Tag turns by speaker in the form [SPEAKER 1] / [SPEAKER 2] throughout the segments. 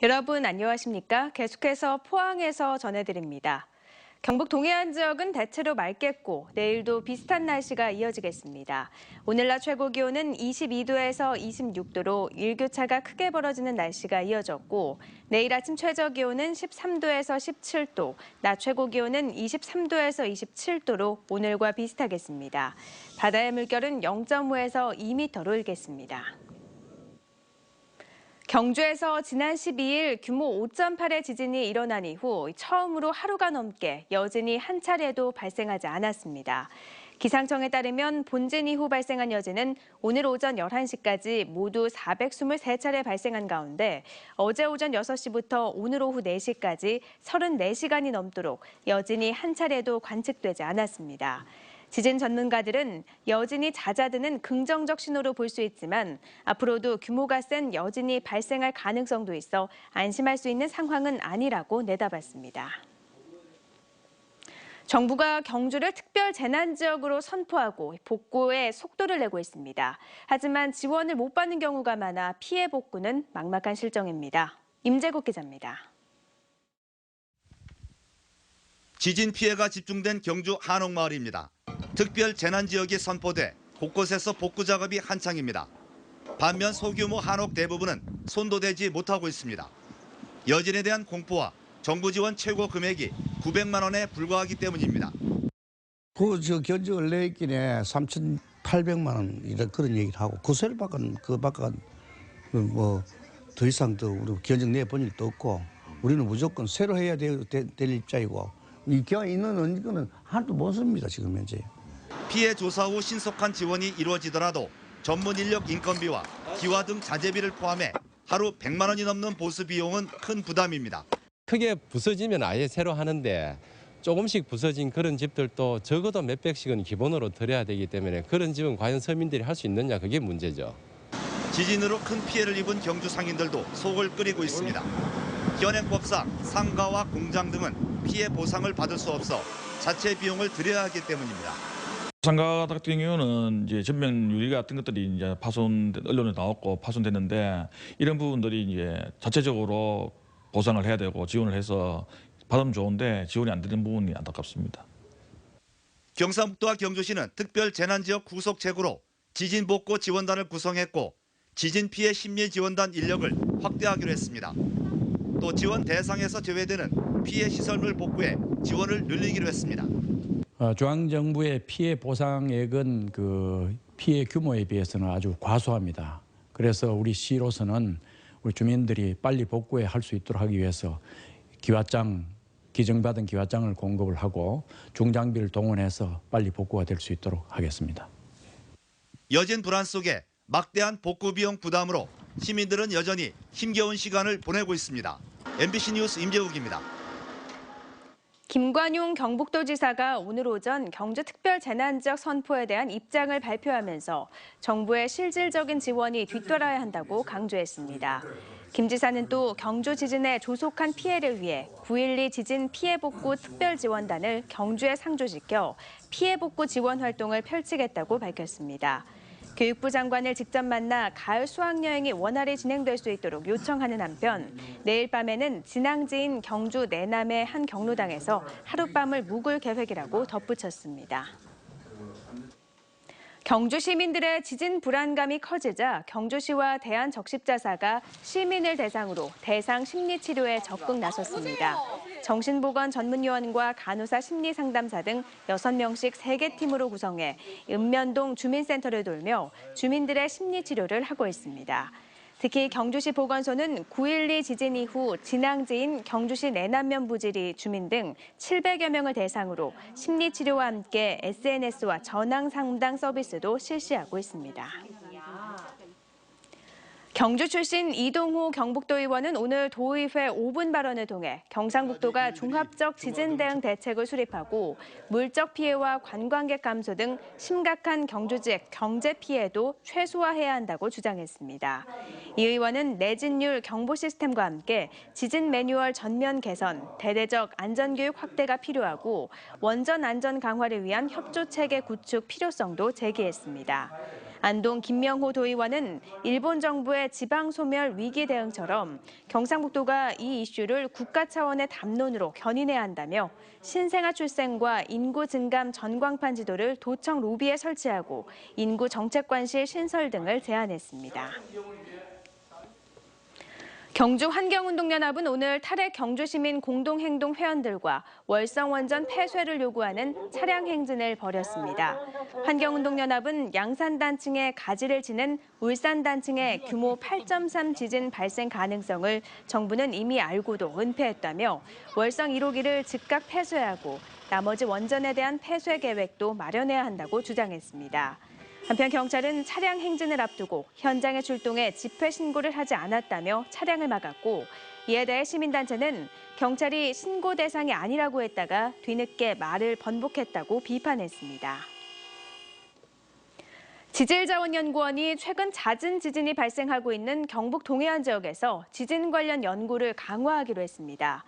[SPEAKER 1] 여러분 안녕하십니까? 계속해서 포항에서 전해드립니다. 경북 동해안 지역은 대체로 맑겠고 내일도 비슷한 날씨가 이어지겠습니다. 오늘 낮 최고 기온은 22도에서 26도로 일교차가 크게 벌어지는 날씨가 이어졌고 내일 아침 최저 기온은 13도에서 17도, 낮 최고 기온은 23도에서 27도로 오늘과 비슷하겠습니다. 바다의 물결은 0.5에서 2m로 일겠습니다. 경주에서 지난 12일 규모 5.8의 지진이 일어난 이후 처음으로 하루가 넘게 여진이 한 차례도 발생하지 않았습니다. 기상청에 따르면 본진 이후 발생한 여진은 오늘 오전 11시까지 모두 423차례 발생한 가운데 어제 오전 6시부터 오늘 오후 4시까지 34시간이 넘도록 여진이 한 차례도 관측되지 않았습니다. 지진 전문가들은 여진이 잦아드는 긍정적 신호로 볼 수 있지만 앞으로도 규모가 센 여진이 발생할 가능성도 있어 안심할 수 있는 상황은 아니라고 내다봤습니다. 정부가 경주를 특별 재난 지역으로 선포하고 복구에 속도를 내고 있습니다. 하지만 지원을 못 받는 경우가 많아 피해 복구는 막막한 실정입니다. 임재국 기자입니다.
[SPEAKER 2] 지진 피해가 집중된 경주 한옥마을입니다. 특별 재난지역이 선포돼 곳곳에서 복구 작업이 한창입니다. 반면 소규모 한옥 대부분은 손도 대지 못하고 있습니다. 여진에 대한 공포와 정부 지원 최고 금액이 900만 원에 불과하기 때문입니다.
[SPEAKER 3] 견적 얼레있기에 3,800만 원 이런 그런 얘기를 하고 그세를 밖은 더 이상 더 우리 견적 내본 일도 없고 우리는 무조건 새로 해야 될 입장이고 이 기왕 있는 거는 하나도 못 씁니다 지금 현재.
[SPEAKER 2] 피해 조사 후 신속한 지원이 이루어지더라도 전문 인력 인건비와 기와 등 자재비를 포함해 하루 100만 원이 넘는 보수 비용은 큰 부담입니다.
[SPEAKER 4] 크게 부서지면 아예 새로 하는데 조금씩 부서진 그런 집들도 적어도 몇백씩은 기본으로 들여야 되기 때문에 그런 집은 과연 서민들이 할 수 있느냐 그게 문제죠.
[SPEAKER 2] 지진으로 큰 피해를 입은 경주 상인들도 속을 끓이고 있습니다. 현행법상 상가와 공장 등은 피해 보상을 받을 수 없어 자체 비용을 들여야 하기 때문입니다.
[SPEAKER 5] 상가 같은 경우는 이제 전면 유리 같은 것들이 이제 언론에 나왔고 파손됐는데 이런 부분들이 이제 자체적으로 보상을 해야 되고 지원을 해서 받으면 좋은데 지원이 안 되는 부분이 안타깝습니다.
[SPEAKER 2] 경상북도와 경주시는 특별 재난지역 구속책으로 지진 복구 지원단을 구성했고 지진 피해 심리 지원단 인력을 확대하기로 했습니다. 또 지원 대상에서 제외되는 피해 시설물 복구에 지원을 늘리기로 했습니다.
[SPEAKER 6] 중앙정부의 피해 보상액은 그 피해 규모에 비해서는 아주 과소합니다. 그래서 우리 시로서는 우리 주민들이 빨리 복구해 할 수 있도록 하기 위해서 기증받은 기와장을 공급을 하고 중장비를 동원해서 빨리 복구가 될 수 있도록 하겠습니다.
[SPEAKER 2] 여진 불안 속에 막대한 복구 비용 부담으로 시민들은 여전히 힘겨운 시간을 보내고 있습니다. MBC 뉴스 임재욱입니다.
[SPEAKER 1] 김관용 경북도지사가 오늘 오전 경주특별재난지역 선포에 대한 입장을 발표하면서 정부의 실질적인 지원이 뒤따라야 한다고 강조했습니다. 김 지사는 또 경주 지진의 조속한 피해를 위해 9.12 지진 피해복구 특별지원단을 경주에 상주시켜 피해복구 지원 활동을 펼치겠다고 밝혔습니다. 교육부 장관을 직접 만나 가을 수학여행이 원활히 진행될 수 있도록 요청하는 한편 내일 밤에는 진앙지인 경주 내남의 한 경로당에서 하룻밤을 묵을 계획이라고 덧붙였습니다. 경주 시민들의 지진 불안감이 커지자 경주시와 대한적십자사가 시민을 대상으로 대상 심리치료에 적극 나섰습니다. 정신보건 전문요원과 간호사 심리상담사 등 6명씩 3개 팀으로 구성해 읍면동 주민센터를 돌며 주민들의 심리치료를 하고 있습니다. 특히 경주시 보건소는 9.12 지진 이후 진앙지인 경주시 내남면 부지리 주민 등 700여 명을 대상으로 심리치료와 함께 SNS와 전황 상담 서비스도 실시하고 있습니다. 경주 출신 이동호 경북도 의원은 오늘 도의회 5분 발언을 통해 경상북도가 종합적 지진 대응 대책을 수립하고 물적 피해와 관광객 감소 등 심각한 경주 지역 경제 피해도 최소화해야 한다고 주장했습니다. 이 의원은 내진율 경보 시스템과 함께 지진 매뉴얼 전면 개선, 대대적 안전교육 확대가 필요하고 원전 안전 강화를 위한 협조 체계 구축 필요성도 제기했습니다. 안동 김명호 도의원은 일본 정부의 지방 소멸 위기 대응처럼 경상북도가 이 이슈를 국가 차원의 담론으로 견인해야 한다며 신생아 출생과 인구 증감 전광판 지도를 도청 로비에 설치하고 인구 정책관실 신설 등을 제안했습니다. 경주 환경운동연합은 오늘 탈핵 경주시민 공동행동 회원들과 월성원전 폐쇄를 요구하는 차량 행진을 벌였습니다. 환경운동연합은 양산단층에 가지를 치는 울산단층의 규모 8.3 지진 발생 가능성을 정부는 이미 알고도 은폐했다며 월성 1호기를 즉각 폐쇄하고 나머지 원전에 대한 폐쇄 계획도 마련해야 한다고 주장했습니다. 한편 경찰은 차량 행진을 앞두고 현장에 출동해 집회 신고를 하지 않았다며 차량을 막았고 이에 대해 시민단체는 경찰이 신고 대상이 아니라고 했다가 뒤늦게 말을 번복했다고 비판했습니다. 지질자원연구원이 최근 잦은 지진이 발생하고 있는 경북 동해안 지역에서 지진 관련 연구를 강화하기로 했습니다.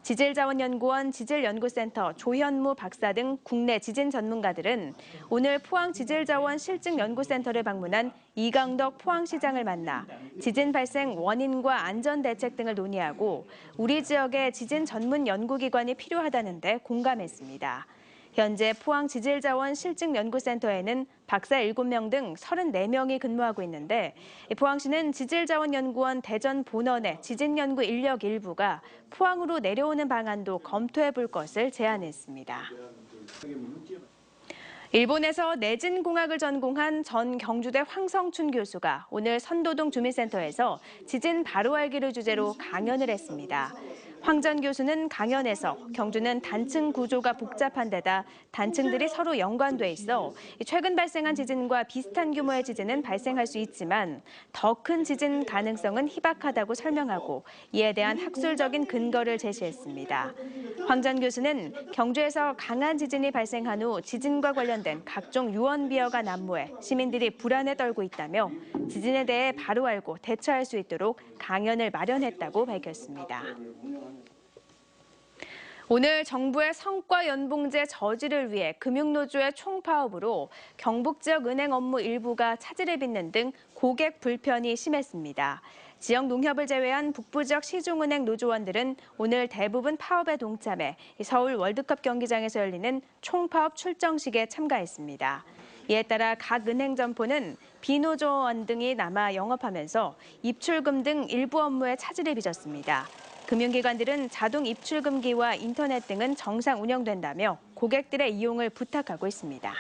[SPEAKER 1] 지질자원연구원 지질연구센터 조현무 박사 등 국내 지진 전문가들은 오늘 포항지질자원 실증연구센터를 방문한 이강덕 포항시장을 만나 지진 발생 원인과 안전대책 등을 논의하고 우리 지역에 지진 전문 연구기관이 필요하다는 데 공감했습니다. 현재 포항지질자원 실증연구센터에는 박사 7명 등 34명이 근무하고 있는데 포항시는 지질자원연구원 대전 본원의 지진연구 인력 일부가 포항으로 내려오는 방안도 검토해 볼 것을 제안했습니다. 일본에서 내진공학을 전공한 전 경주대 황성춘 교수가 오늘 선도동 주민센터에서 지진 바로 알기를 주제로 강연을 했습니다. 황 전 교수는 강연에서 경주는 단층 구조가 복잡한 데다 단층들이 서로 연관돼 있어 최근 발생한 지진과 비슷한 규모의 지진은 발생할 수 있지만 더 큰 지진 가능성은 희박하다고 설명하고 이에 대한 학술적인 근거를 제시했습니다. 황 전 교수는 경주에서 강한 지진이 발생한 후 지진과 관련된 각종 유언비어가 난무해 시민들이 불안에 떨고 있다며 지진에 대해 바로 알고 대처할 수 있도록 강연을 마련했다고 밝혔습니다. 오늘 정부의 성과 연봉제 저지를 위해 금융노조의 총파업으로 경북 지역 은행 업무 일부가 차질을 빚는 등 고객 불편이 심했습니다. 지역 농협을 제외한 북부 지역 시중은행 노조원들은 오늘 대부분 파업에 동참해 서울 월드컵 경기장에서 열리는 총파업 출정식에 참가했습니다. 이에 따라 각 은행 점포는 비노조원 등이 남아 영업하면서 입출금 등 일부 업무에 차질을 빚었습니다. 금융기관들은 자동 입출금기와 인터넷 등은 정상 운영된다며 고객들의 이용을 부탁하고 있습니다.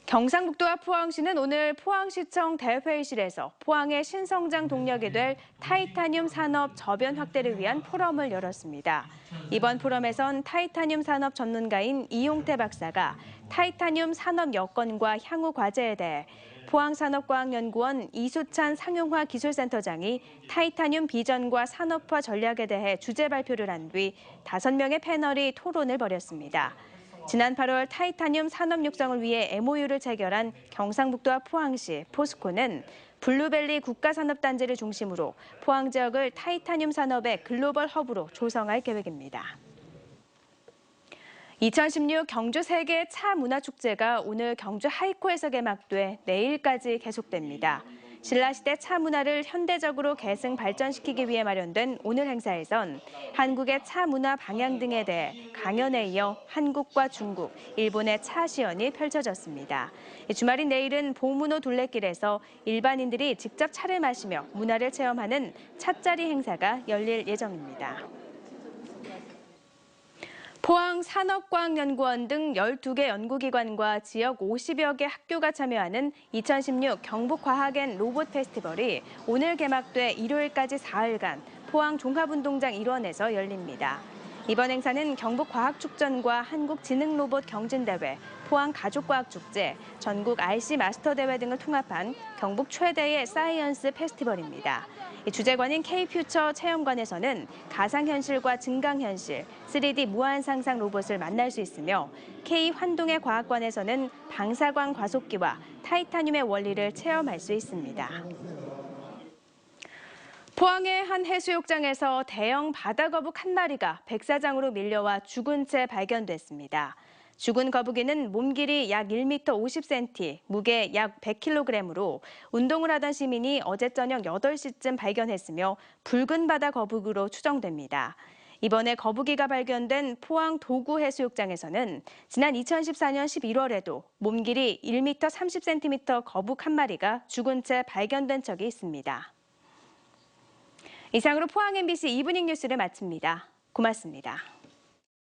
[SPEAKER 1] 경상북도와 포항시는 오늘 포항시청 대회의실에서 포항의 신성장 동력이 될 타이타늄 산업 저변 확대를 위한 포럼을 열었습니다. 이번 포럼에선 타이타늄 산업 전문가인 이용태 박사가 타이타늄 산업 여건과 향후 과제에 대해 포항산업과학연구원 이수찬 상용화 기술센터장이 타이타늄 비전과 산업화 전략에 대해 주제 발표를 한 뒤 5명의 패널이 토론을 벌였습니다. 지난 8월 타이타늄 산업 육성을 위해 MOU를 체결한 경상북도와 포항시, 포스코는 블루벨리 국가산업단지를 중심으로 포항 지역을 타이타늄 산업의 글로벌 허브로 조성할 계획입니다. 2016 경주 세계 차 문화축제가 오늘 경주 하이코에서 개막돼 내일까지 계속됩니다. 신라시대 차 문화를 현대적으로 계승 발전시키기 위해 마련된 오늘 행사에선 한국의 차 문화 방향 등에 대해 강연에 이어 한국과 중국, 일본의 차 시연이 펼쳐졌습니다. 주말인 내일은 봉문호 둘레길에서 일반인들이 직접 차를 마시며 문화를 체험하는 차짜리 행사가 열릴 예정입니다. 포항산업과학연구원 등 12개 연구기관과 지역 50여 개 학교가 참여하는 2016 경북과학앤 로봇 페스티벌이 오늘 개막돼 일요일까지 4일간 포항 종합운동장 일원에서 열립니다. 이번 행사는 경북과학축전과 한국지능로봇 경진대회, 포항가족과학축제, 전국 RC 마스터대회 등을 통합한 경북 최대의 사이언스 페스티벌입니다. 주재관인 K퓨처 체험관에서는 가상현실과 증강현실, 3D 무한상상 로봇을 만날 수 있으며 K환동의 과학관에서는 방사광 과속기와 타이타늄의 원리를 체험할 수 있습니다. 포항의 한 해수욕장에서 대형 바다거북 한 마리가 백사장으로 밀려와 죽은 채 발견됐습니다. 죽은 거북이는 몸 길이 약 1m 50cm, 무게 약 100kg으로 운동을 하던 시민이 어제 저녁 8시쯤 발견했으며 붉은 바다 거북으로 추정됩니다. 이번에 거북이가 발견된 포항 도구 해수욕장에서는 지난 2014년 11월에도 몸 길이 1m 30cm 거북 한 마리가 죽은 채 발견된 적이 있습니다. 이상으로 포항 MBC 이브닝 뉴스를 마칩니다. 고맙습니다.